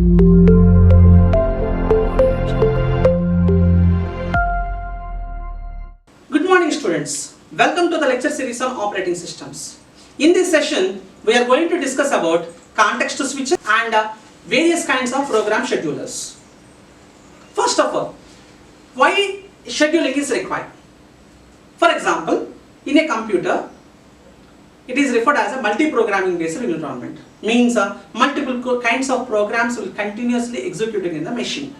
Good morning students. Welcome to the lecture series on operating systems. In this session, we are going to discuss about context switches and various kinds of program schedulers. First of all, why scheduling is required? For example, in a computer, it is referred as a multi-programming based environment. Means multiple kinds of programs will continuously executing in the machine.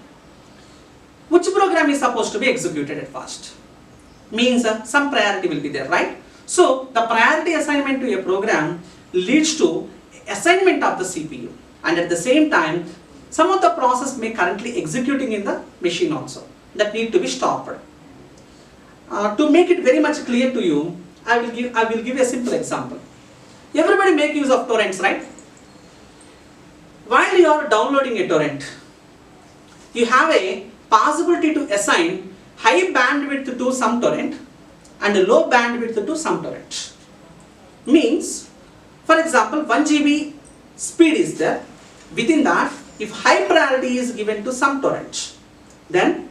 Which program is supposed to be executed at first? Means some priority will be there, right? So the priority assignment to a program leads to assignment of the CPU, and at the same time some of the process may currently executing in the machine also that need to be stopped. To make it very much clear to you, I will give a simple example. Everybody make use of torrents, right? While you are downloading a torrent, you have a possibility to assign high bandwidth to some torrent and low bandwidth to some torrent. Means, for example, 1 GB speed is there. Within that, if high priority is given to some torrent, then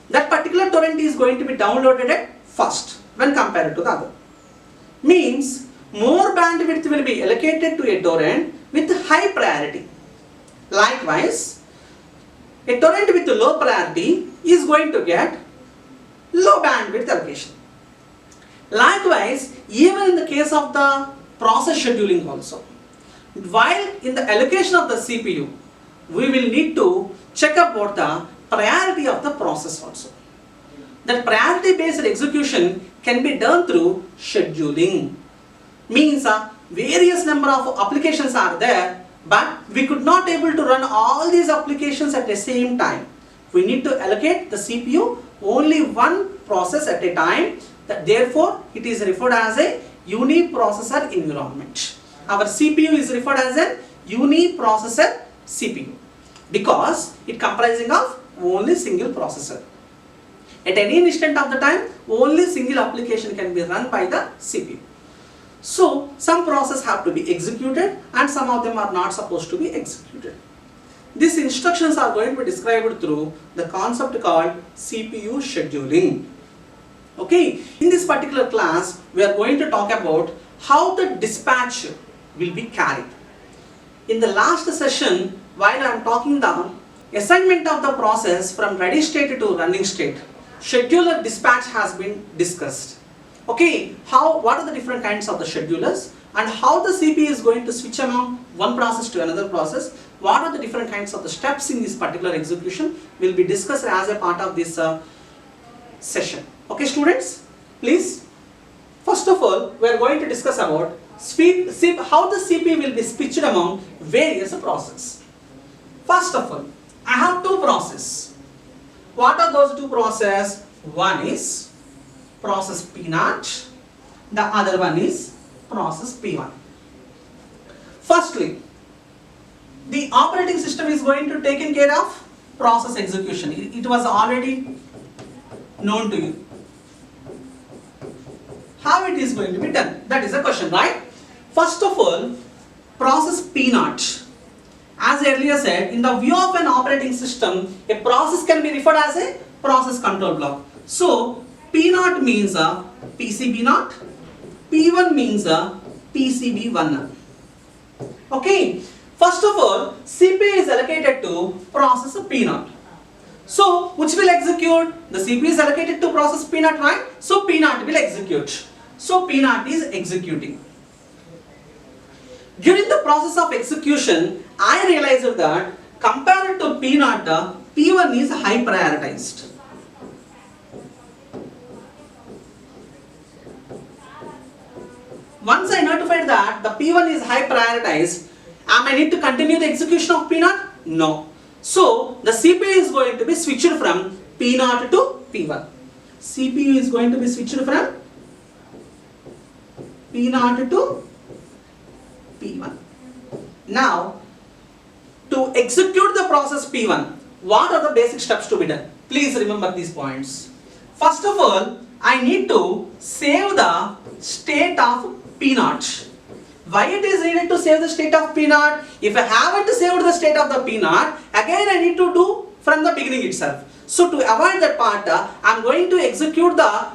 that particular torrent is going to be downloaded at first when compared to the other. Means, more bandwidth will be allocated to a torrent with high priority. Likewise, a torrent with low priority is going to get low bandwidth allocation. Likewise, even in the case of the process scheduling also, while in the allocation of the CPU, we will need to check about the priority of the process also. That priority based execution can be done through scheduling. Means various number of applications are there, but we could not able to run all these applications at the same time. We need to allocate the CPU only one process at a time. Therefore, it is referred as a uniprocessor environment. Our CPU is referred as a uniprocessor CPU because it comprising of only single processor. At any instant of the time, only single application can be run by the CPU. So, some processes have to be executed and some of them are not supposed to be executed. These instructions are going to be described through the concept called CPU scheduling. Okay, in this particular class, we are going to talk about how the dispatch will be carried. In the last session, while I am talking the assignment of the process from ready state to running state, scheduler dispatch has been discussed. Okay, what are the different kinds of the schedulers and how the CPU is going to switch among one process to another process. What are the different kinds of the steps in this particular execution will be discussed as a part of this session. Okay students, please. First of all, we are going to discuss about how the CPU will be switched among various processes. First of all, I have two processes. What are those two processes? One is process P0, the other one is process P1. Firstly, the operating system is going to take care of process execution. It was already known to you. How it is going to be done? That is the question, right? First of all, process P0. As earlier said, in the view of an operating system, a process can be referred as a process control block. So, P0 means a PCB0, P1 means a PCB1. Okay. First of all, CPU is allocated to process P0. So, which will execute? The CPU is allocated to process P0, right? So, P0 will execute. So, P0 is executing. During the process of execution, I realized that compared to P0, P1 is high prioritized. Once I notified that the P1 is high prioritized, am I need to continue the execution of P0? No. So, the CPU is going to be switched from P0 to P1. CPU is going to be switched from P0 to P1. Now, to execute the process P1, what are the basic steps to be done? Please remember these points. First of all, I need to save the state of P0. Why it is needed to save the state of P0? If I haven't saved the state of the P0, again I need to do from the beginning itself. So to avoid that part, I am going to execute the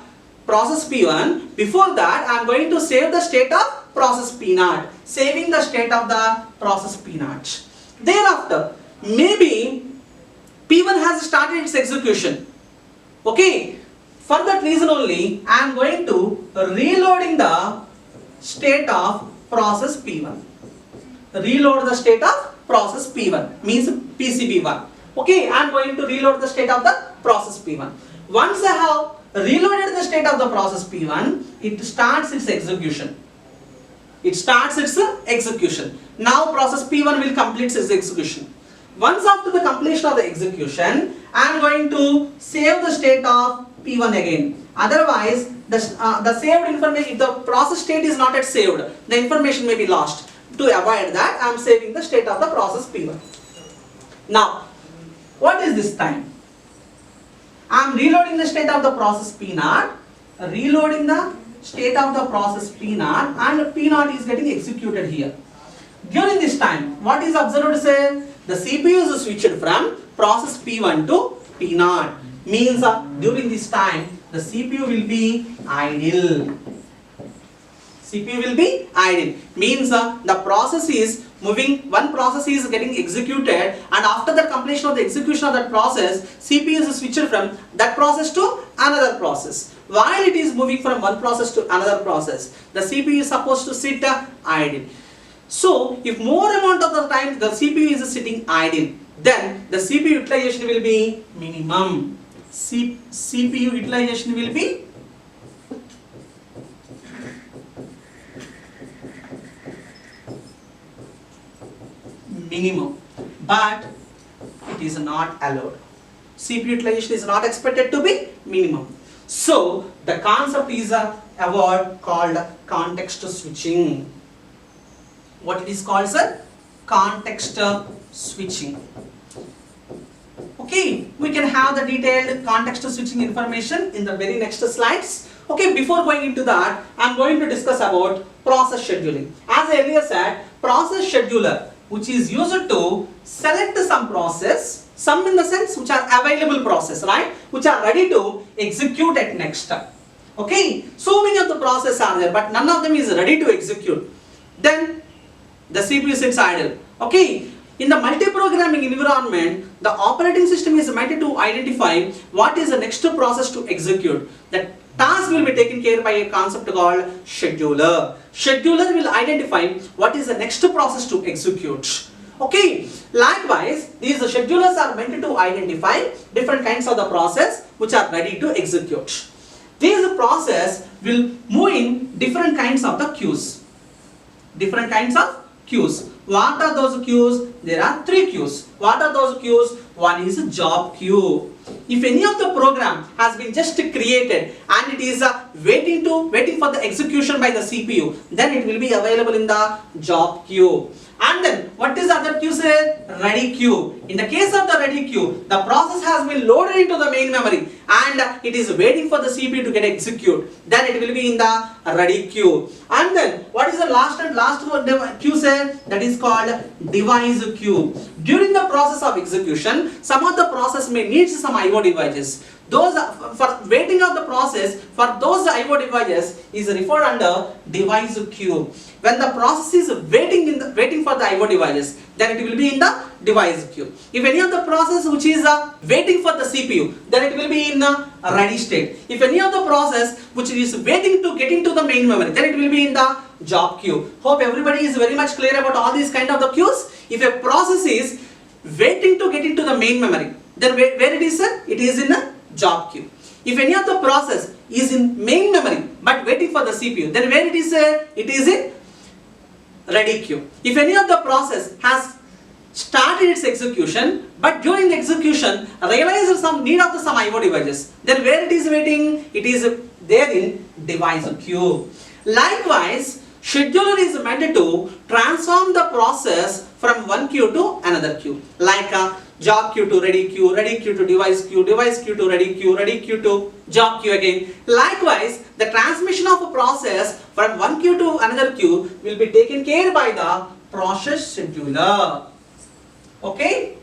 process P1. Before that, I am going to save the state of process P0, saving the state of the process P0. Thereafter, maybe P1 has started its execution. Okay, for that reason only, I am going to reloading the state of process P1. Reload the state of process P1 means PCB1. Okay, I am going to reload the state of the process P1. Once I have reloaded the state of the process P1, it starts its execution. It starts its execution. Now process P1 will complete its execution. Once after the completion of the execution, I am going to save the state of P1 again. Otherwise, the saved information, if the process state is not yet saved, the information may be lost. To avoid that, I am saving the state of the process P1. Now, what is this time? I am reloading the state of the process P0, reloading the state of the process P0, and P0 is getting executed here. During this time, what is observed say? The CPU is switched from process P1 to P0. Means during this time, the CPU will be idle. CPU will be idle. Means the process is moving, one process is getting executed, and after the completion of the execution of that process, CPU is switched from that process to another process. While it is moving from one process to another process, the CPU is supposed to sit idle. So, if more amount of the time the CPU is sitting idle, then the CPU utilization will be minimum. CPU utilization will be minimum, but it is not allowed. CPU utilization is not expected to be minimum. So, the concept is a word called context switching. What it is called, sir? Context switching. Okay, we can have the detailed context switching information in the very next slides. Okay, before going into that, I am going to discuss about process scheduling. As I earlier said, process scheduler, which is used to select some process, some in the sense which are available process, right? Which are ready to execute at next step. Okay, so many of the processes are there, but none of them is ready to execute. Then the CPU sits idle. Okay, in the multi-programming environment, the operating system is meant to identify what is the next process to execute. That task will be taken care by a concept called scheduler. Scheduler will identify what is the next process to execute. Okay, likewise, these schedulers are meant to identify different kinds of the process which are ready to execute. These process will move in different kinds of the queues. Different kinds of queues. What are those queues? There are 3 queues. What are those queues? One is a job queue. If any of the program has been just created and it is waiting for the execution by the CPU, then it will be available in the job queue. And then what is the other queue say? Ready queue. In the case of the ready queue, the process has been loaded into the main memory and it is waiting for the CPU to get execute. Then it will be in the ready queue. And then what is the last queue say? That is called device queue. During the process of execution, some of the process may need some IO devices. Those for waiting of the process for those IO devices is referred under device queue. When the process is waiting for the IO devices, then it will be in the device queue. If any of the process which is waiting for the CPU, then it will be in the ready state. If any of the process which is waiting to get into the main memory, then it will be in the job queue. Hope everybody is very much clear about all these kind of the queues. If a process is waiting to get into the main memory, then where it is? It is in a job queue. If any of the process is in main memory but waiting for the CPU, then where it is? It is in ready queue. If any of the process has started its execution but during the execution realizes some need of some IO devices, then where it is waiting? It is there in device queue. Likewise, scheduler is meant to transform the process from one queue to another queue, like job queue to ready queue to device queue to ready queue to job queue again. Likewise, the transmission of a process from one queue to another queue will be taken care by the process scheduler. Okay?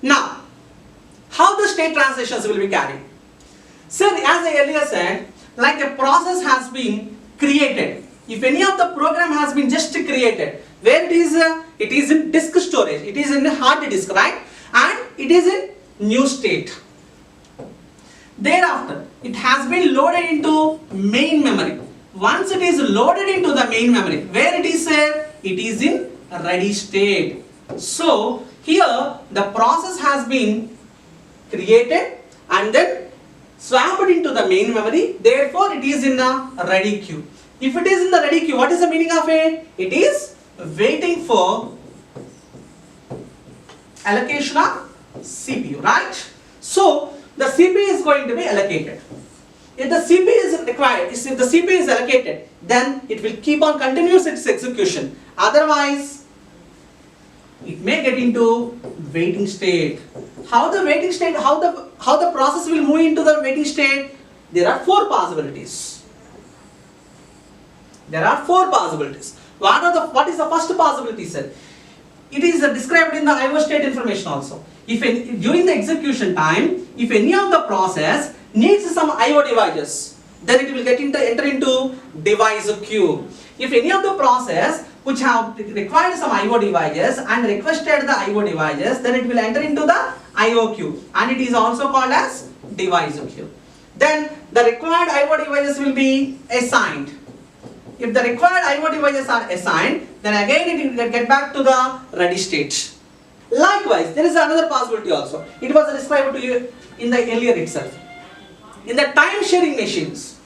Now, how the state transitions will be carried? So, as I earlier said, like a process has been created. If any of the program has been just created, where it is in disk storage, it is in a hard disk, right? And it is in new state. Thereafter, it has been loaded into main memory. Once it is loaded into the main memory, where it is in ready state. So, here the process has been created and then swapped into the main memory. Therefore, it is in a ready queue. If it is in the ready queue, what is the meaning of it? It is waiting for allocation of CPU, right? So, the CPU is going to be allocated. If the CPU is required, if the CPU is allocated, then it will keep on continuous its execution. Otherwise, it may get into waiting state. How the waiting state, how the process will move into the waiting state? There are four possibilities. There are four possibilities. What is the first possibility, sir? It is described in the IO state information also. During the execution time, if any of the process needs some IO devices, then it will enter into device queue. If any of the process which have required some IO devices and requested the IO devices, then it will enter into the IO queue, and it is also called as device queue. Then the required IO devices will be assigned. If the required IO devices are assigned, then again it will get back to the ready state. Likewise, there is another possibility also. It was described to you in the earlier itself. In the time sharing machines,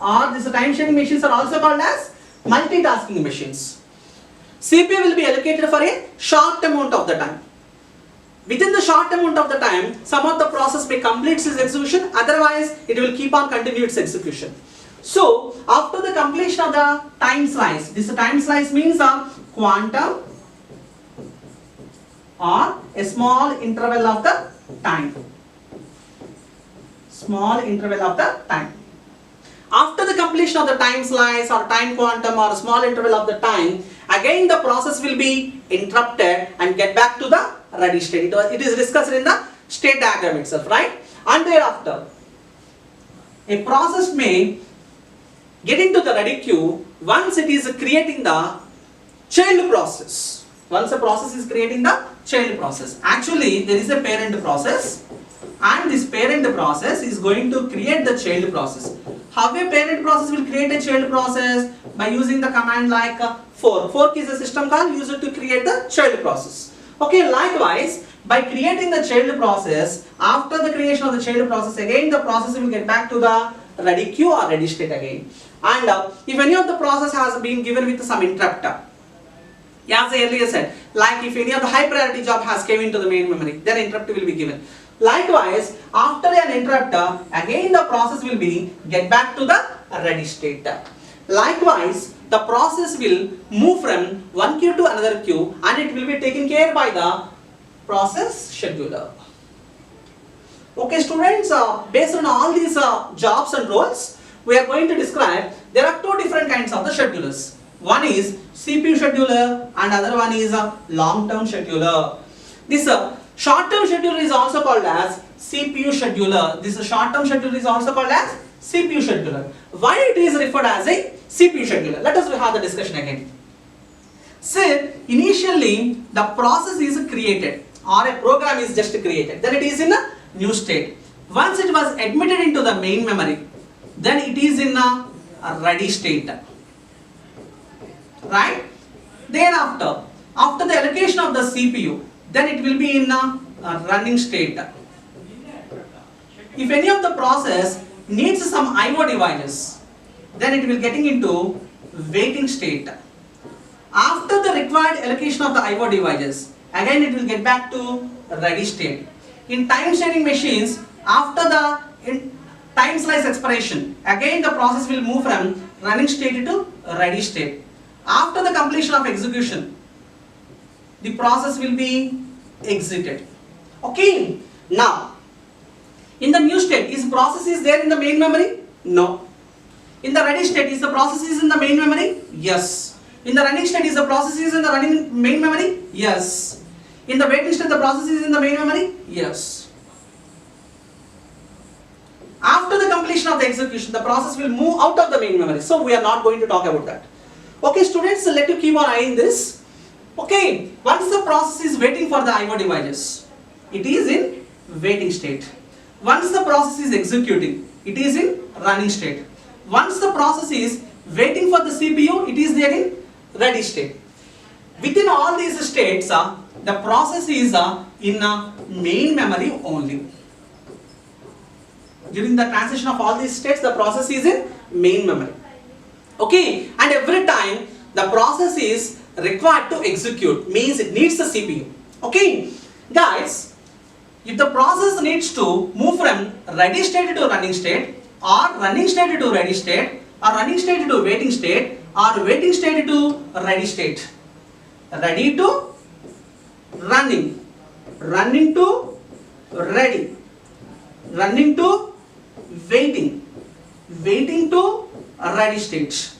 or these time sharing machines are also called as multitasking machines. CPU will be allocated for a short amount of the time. Within the short amount of the time, some of the process may complete its execution, otherwise it will keep on continuing its execution. So, after the completion of the time slice, this time slice means a quantum or a small interval of the time. Small interval of the time. After the completion of the time slice or time quantum or small interval of the time, again the process will be interrupted and get back to the ready state. It is discussed in the state diagram itself, right? And thereafter, a process may get into the ready queue once it is creating the child process. Once a process is creating the child process. Actually, there is a parent process, and this parent process is going to create the child process. How a parent process will create a child process? By using the command like fork. Fork is a system call used to create the child process. Okay, likewise, by creating the child process, after the creation of the child process, again the process will get back to the ready queue or ready state again. And if any of the process has been given with some interrupt, as I earlier said, like if any of the high priority job has came into the main memory, then interrupt will be given. Likewise, after an interrupt, again the process will be get back to the ready state. Likewise, the process will move from one queue to another queue, and it will be taken care by the process scheduler. Okay, students, based on all these jobs and roles, we are going to describe there are two different kinds of the schedulers. One is CPU scheduler and other one is a long-term scheduler. This short-term scheduler is also called as CPU scheduler. This short-term scheduler is also called as CPU scheduler. Why it is referred as a CPU scheduler? Let us have the discussion again. Say, initially the process is created or a program is just created. Then it is in a new state. Once it was admitted into the main memory, then it is in a ready state. Right? Thereafter, after the allocation of the CPU, then it will be in a running state. If any of the process needs some IO devices, then it will getting into waiting state. After the required allocation of the IO devices, again it will get back to ready state. In time sharing machines, after the time slice expiration, again the process will move from running state to ready state. After the completion of execution, the process will be exited. Okay, now In the new state, is process is there in the main memory? No. In the ready state, is the process is in the main memory? Yes. In the running state, is the process is in the running main memory? Yes. In the waiting state, the process is in the main memory? Yes. After the completion of the execution, the process will move out of the main memory. So we are not going to talk about that. Okay, students, let you keep on eyeing this. Okay, once the process is waiting for the IO devices, it is in waiting state. Once the process is executing, it is in running state. Once the process is waiting for the CPU, it is there in ready state. Within all these states, the process is in main memory only. During the transition of all these states, the process is in main memory. Okay, and every time the process is required to execute, means it needs the CPU. Okay, guys, if the process needs to move from ready state to running state, or running state to ready state, or running state to waiting state, or waiting state to ready state, ready to running, running to ready, running to waiting, waiting to ready state.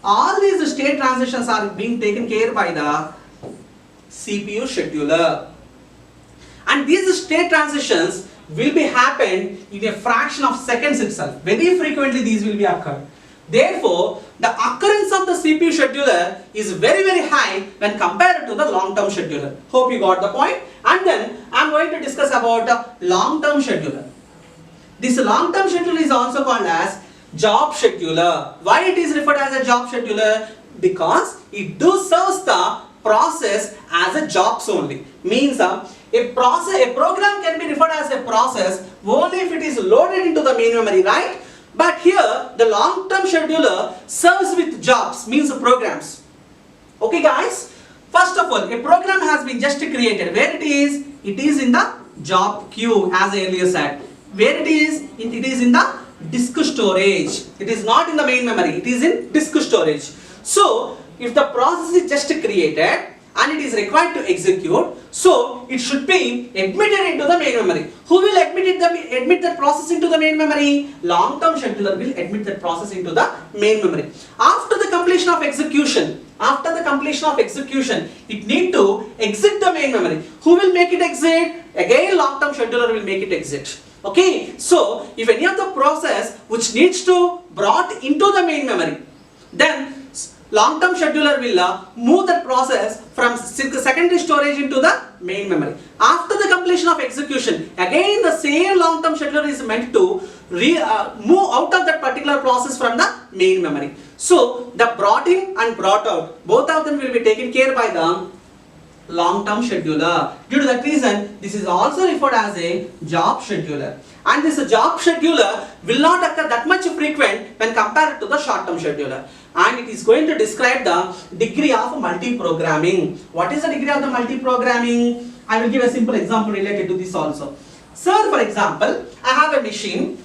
All these state transitions are being taken care by the CPU scheduler. And these state transitions will be happened in a fraction of seconds itself. Very frequently these will be occurred. Therefore, the occurrence of the CPU scheduler is very high when compared to the long-term scheduler. Hope you got the point. And then I am going to discuss about the long-term scheduler. This long-term scheduler is also called as job scheduler. Why it is referred as a job scheduler? Because it serves the process as a jobs only. Means a program can be referred as a process only if it is loaded into the main memory, right? But here the long-term scheduler serves with jobs, means programs. Okay guys, first of all, a program has been just created. Where it is? It is in the job queue, as I earlier said. Where it is? It is in the disk storage. It is not in the main memory, it is in disk storage. So if the process is just created and it is required to execute, so it should be admitted into the main memory. Who will admit that process into the main memory? Long-term scheduler will admit that process into the main memory. After the completion of execution, it need to exit the main memory. Who will make it exit? Again, long-term scheduler will make it exit. Okay, so if any of the process which needs to brought into the main memory, then long-term scheduler will move that process from secondary storage into the main memory. After the completion of execution, again the same long-term scheduler is meant to move out of that particular process from the main memory. So the brought in and brought out, both of them will be taken care by the long-term scheduler. Due to that reason, this is also referred as a job scheduler. And this job scheduler will not occur that much frequent when compared to the short-term scheduler. And it is going to describe the degree of multi-programming. What is the degree of the multi-programming? I will give a simple example related to this also. Sir, for example, I have a machine.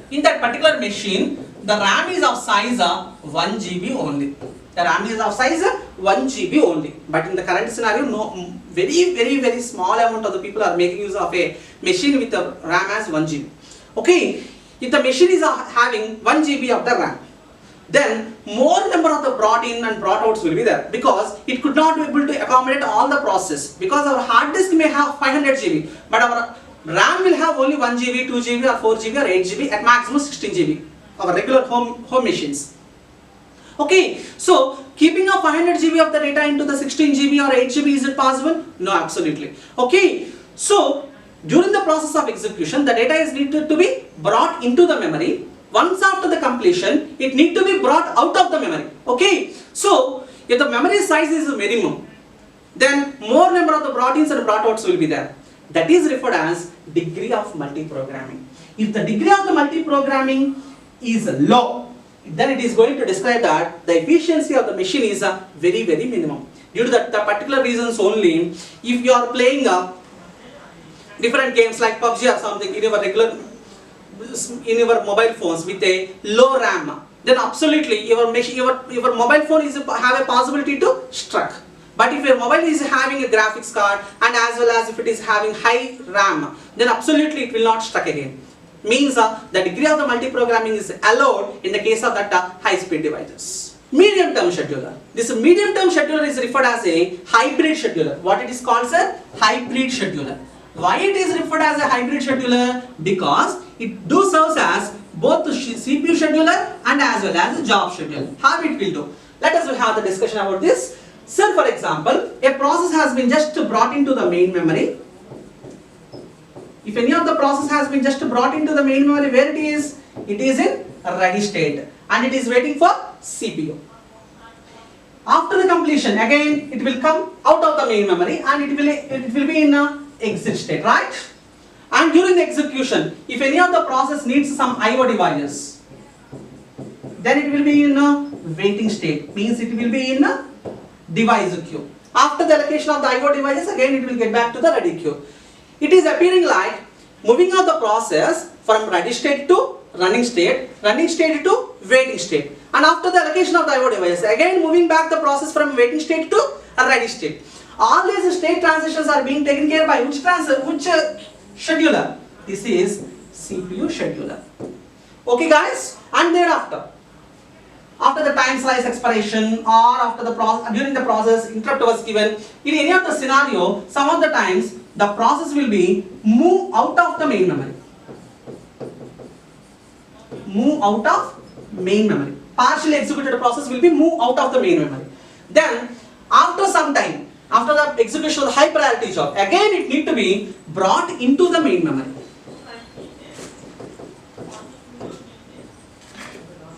In that particular machine, the RAM is of size 1 GB only. The RAM is of size 1 GB only. But in the current scenario, no, very small amount of the people are making use of a machine with a RAM as 1 GB. Okay, if the machine is having 1 GB of the RAM, then more number of the brought in and brought outs will be there, because it could not be able to accommodate all the process, because our hard disk may have 500 GB, but our RAM will have only 1 GB, 2 GB or 4 GB or 8 GB, at maximum 16 GB, our regular home machines. Okay, so keeping a 500 GB of the data into the 16 GB or 8 GB, is it possible? No, absolutely. Okay, so during the process of execution, the data is needed to be brought into the memory. Once after the completion, it need to be brought out of the memory. Okay, so if the memory size is minimum, then more number of the brought ins and brought outs will be there. That is referred as degree of multi-programming. If the degree of the multi-programming is low, then it is going to describe that the efficiency of the machine is very minimum. Due to the particular reasons only, if you are playing different games like PUBG or something in your mobile phones with a low RAM, then absolutely your mobile phone have a possibility to struck. But if your mobile is having a graphics card and as well as if it is having high RAM, then absolutely it will not stuck again. Means the degree of the multi-programming is allowed in the case of that high-speed devices. Medium-term scheduler. This medium-term scheduler is referred as a hybrid scheduler. What it is called, sir? Hybrid scheduler. Why it is referred as a hybrid scheduler? Because it do serves as both the CPU scheduler and as well as a job scheduler. How it will do? Let us have the discussion about this. So for example, a process has been just brought into the main memory. If any of the process has been just brought into the main memory, where it is? It is in ready state and it is waiting for CPU. After the completion, again it will come out of the main memory and it will be in a exit state, right? And during the execution, if any of the process needs some I/O devices, then it will be in a waiting state. Means it will be in a device queue. After the allocation of the I/O devices, again it will get back to the ready queue. It is appearing like moving of the process from ready state to running state to waiting state. And after the allocation of the I/O devices, again moving back the process from waiting state to a ready state. All these state transitions are being taken care by which scheduler? This is CPU scheduler. Okay guys, and thereafter, after the time slice expiration or after the during the process interrupt was given, in any of the scenario, some of the times the process will be move out of the main memory. Move out of main memory. Partially executed process will be move out of the main memory. Then after some time, after the execution of the high priority job, again it need to be brought into the main memory.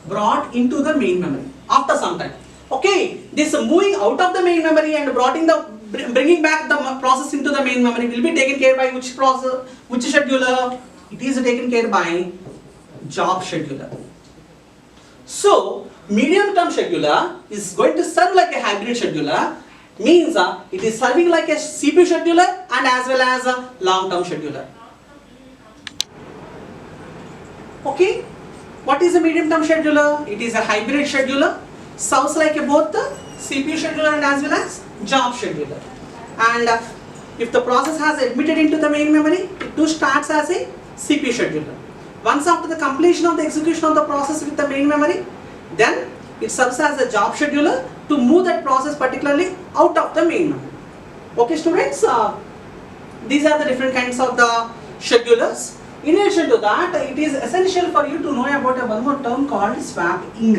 Brought into the main memory after some time. Okay, this moving out of the main memory and bringing back the process into the main memory will be taken care by which process, which scheduler? It is taken care by job scheduler. So medium-term scheduler is going to serve like a hybrid scheduler. Means it is serving like a CPU scheduler and as well as a long-term scheduler. Okay, what is a medium-term scheduler? It is a hybrid scheduler. Sounds like both the CPU scheduler and as well as job scheduler. And if the process has admitted into the main memory, it too starts as a CPU scheduler. Once after the completion of the execution of the process with the main memory, then it serves as a job scheduler to move that process particularly out of the main memory. Okay students, these are the different kinds of the schedulers. In addition to that, it is essential for you to know about one more term called swapping.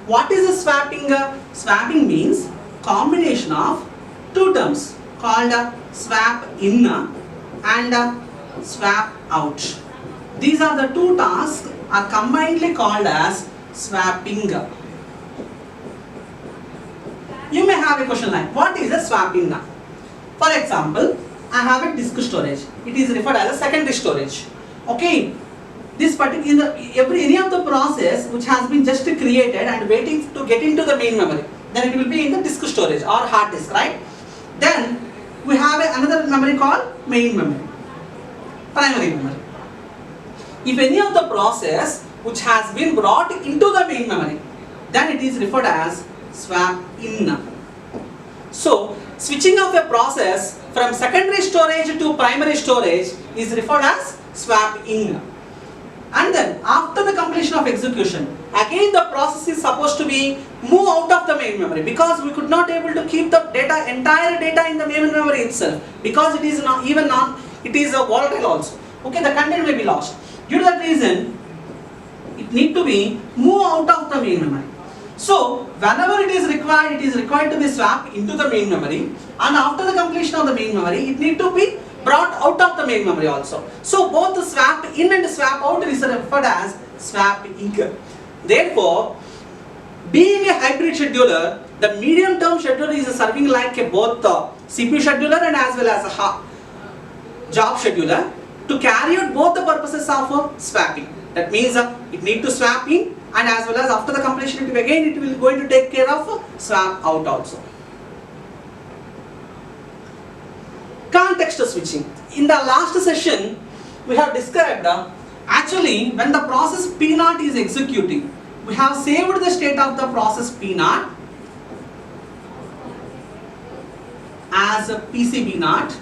What is a swapping? Swapping means combination of two terms called swap in and swap out. These are the two tasks are combinedly called as swapping. You may have a question like, what is a swapping? For example, I have a disk storage. It is referred as a secondary storage. Okay, this particular any of the process which has been just created and waiting to get into the main memory, then it will be in the disk storage or hard disk, right? Then we have another memory called main memory, primary memory. If any of the process which has been brought into the main memory, then it is referred as swap in. So switching of a process from secondary storage to primary storage is referred as swap in. And then after the completion of execution, again the process is supposed to be move out of the main memory because we could not able to keep the entire data in the main memory itself because it is it is a volatile also. Okay, the content may be lost. Due to that reason, it need to be move out of the main memory. So whenever it is required to be swapped into the main memory, and after the completion of the main memory, it need to be brought out of the main memory also. So both the swap in and swap out is referred as swapping. Therefore, being a hybrid scheduler, the medium term scheduler is serving like both the CPU scheduler and as well as a job scheduler to carry out both the purposes of swapping. That means it need to swap in and as well as after the completion it will going to take care of swap out also. Context switching. In the last session, we have described actually when the process P0 is executing, we have saved the state of the process P0 as a PCB0,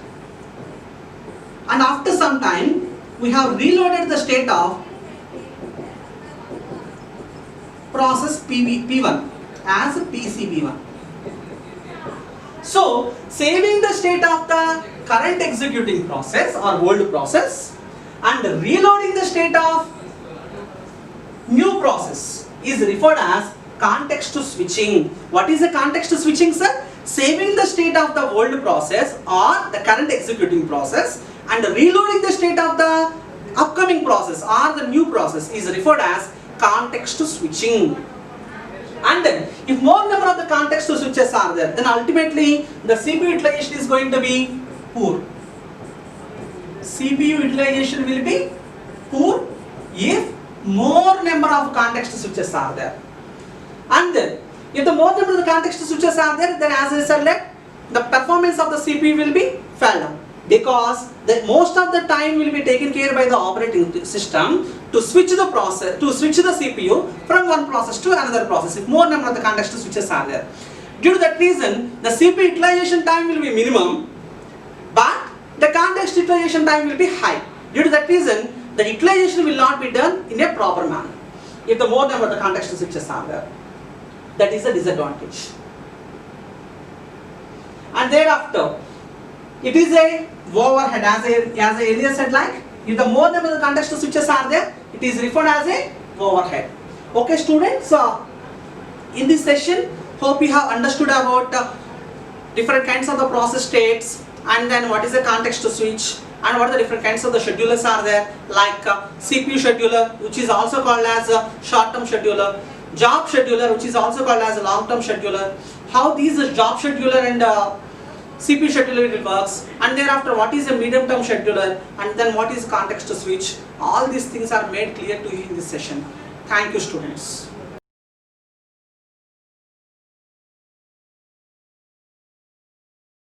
and after some time we have reloaded the state of process P1 as a PCB1. So saving the state of the current executing process or old process and reloading the state of new process is referred as context switching. What is a context switching, sir? Saving the state of the old process or the current executing process and reloading the state of the upcoming process or the new process is referred as context switching. And then if more number of the context switches are there, then ultimately the CPU utilization is going to be poor. CPU utilization will be poor if more number of context switches are there. And then if the more number of the context switches are there, then as I said, the performance of the CPU will be fell down, because the most of the time will be taken care by the operating system to switch the process, to switch the CPU from one process to another process if more number of the context switches are there. Due to that reason, the CPU utilization time will be minimum, but the context utilization time will be high. Due to that reason, the utilization will not be done in a proper manner if the more number of the context switches are there. That is a disadvantage. And thereafter, it is a overhead, as I earlier said, like if the more number of the context switches are there, it is referred as a overhead. Okay, students, in this session, hope you have understood about different kinds of the process states, and then what is the context switch, and what are the different kinds of the schedulers are there, like CPU scheduler, which is also called as a short-term scheduler, job scheduler, which is also called as a long-term scheduler, how these job scheduler and CPU scheduler works, and thereafter what is a medium-term scheduler, and then what is context switch. All these things are made clear to you in this session. Thank you, students.